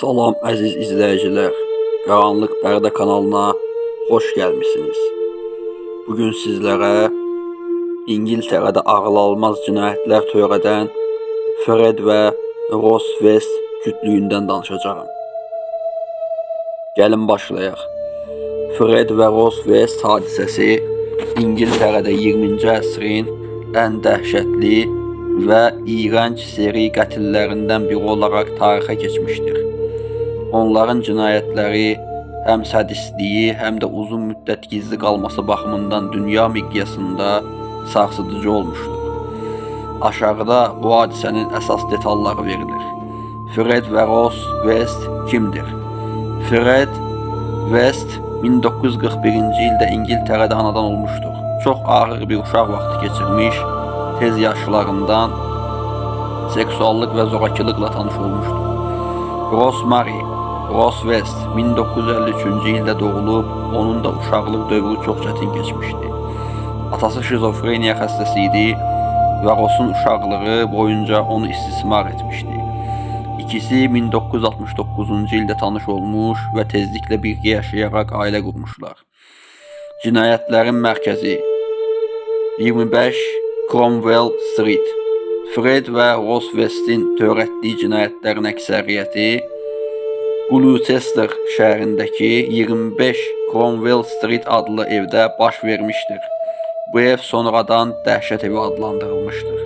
Salam əziz izləyicilər, Qaranlıq Pərdə kanalına xoş gəlmişsiniz. Bugün sizlərə İngiltərədə ağıl-almaz cinayətlər törədən Fred və Rose West cütlüyündən danışacağım. Gəlin başlayaq. Fred və Rose West hadisəsi İngiltərədə 20-ci əsrin ən dəhşətli və iğrənc seri qətillərindən biri olaraq tarixə keçmişdir. Onların cinayətləri həm sadistliyi, həm də uzun müddət gizli qalması baxımından dünya miqyasında sarsıdıcı olmuşdur. Aşağıda bu hadisənin əsas detalları verilir. Fred və Rose West kimdir? Fred West 1941-ci ildə İngiltərədə anadan olmuşdur. Çox ağır bir uşaq vaxtı keçirmiş, tez yaşlarından seksuallıq və zorakılıqla tanış olmuşdur. Rose West 1953-cü ildə doğulub, onun da uşaqlıq dövrü çox çətin keçmişdi. Atası şizofreniya xəstəsi idi və Rose'un uşaqlığı boyunca onu istismar etmişdi. İkisi 1969-cu ildə tanış olmuş və tezliklə birgə yaşayaraq ailə qurmuşlar. Cinayətlərin mərkəzi 25 Cromwell Street. Fred və Rose West'in törətdiyi cinayətlərin əksəriyyəti Gloucester şəhərindəki 25 Cromwell Street adlı evdə baş vermişdir. Bu ev sonradan dəhşət evi adlandırılmışdır.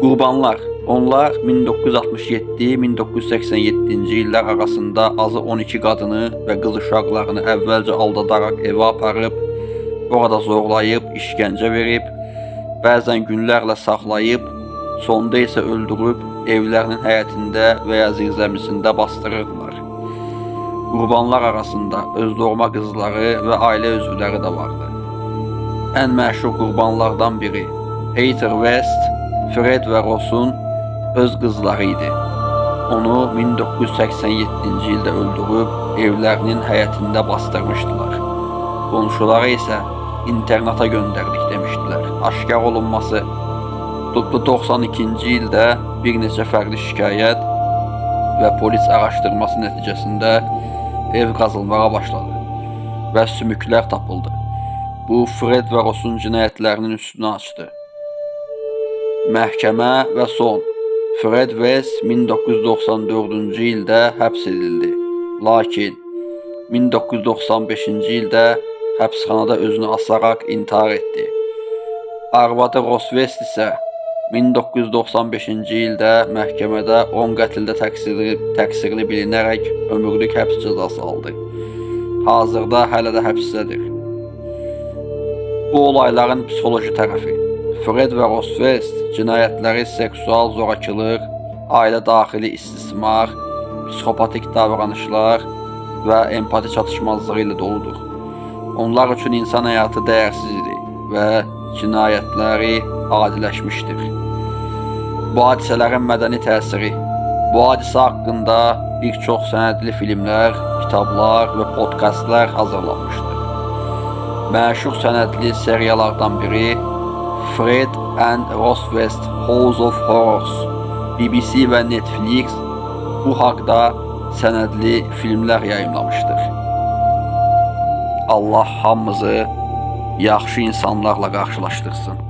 Qurbanlar. Onlar 1967-1987-ci illər arasında azı 12 qadını və qız uşaqlarını əvvəlcə aldadaraq evə aparıb, orada zorlayıb, işgəncə verib, bəzən günlərlə saxlayıb, sonda isə öldürüb, evlərinin həyətində və ya zirzəmisində bastırırdılar. Qurbanlar arasında öz doğma qızları və ailə üzvləri də vardı. Ən məşhur qurbanlardan biri Heather West, Fred və Rose'un öz qızları idi. Onu 1987-ci ildə öldürüb, evlərinin həyətində bastırmışdılar. Qonşuları isə internata göndərdik demişdilər. Aşkar olunması 92-ci ildə bir neçə fərqli şikayət və polis araşdırması nəticəsində ev qazılmağa başladı və sümüklər tapıldı. Bu, Fred və Rose'un cinayətlərinin üstünü açdı. Məhkəmə və son. Fred West 1994-cü ildə həbs edildi. Lakin 1995-ci ildə həbsxanada özünü asaraq intihar etdi. Arvadı Rose West isə 1995-ci ildə məhkəmədə 10 qətildə təqsirli bilinərək ömürlük həbs cəzası aldı. Hazırda hələ də həbsdədir. Bu olayların psixoloji tərəfi. Fred və Rose West cinayətləri seksual zorakılıq, ailə daxili istismar, psixopatik davranışlar və empati çatışmazlığı ilə doludur. Onlar üçün insan həyatı dəyərsiz idi və cinayətləri adiləşmişdir. Bu hadisələrin mədəni təsiri. Bu hadisə haqqında bir çox sənədli filmlər, kitablar və podkastlar hazırlanmışdır. Məşhur sənədli seriyalardan biri Fred and Rose West House of Horrors. BBC və Netflix bu haqda sənədli filmlər yayımlamışdır. Allah hamımızı yaxşı insanlarla qarşılaşdırsın.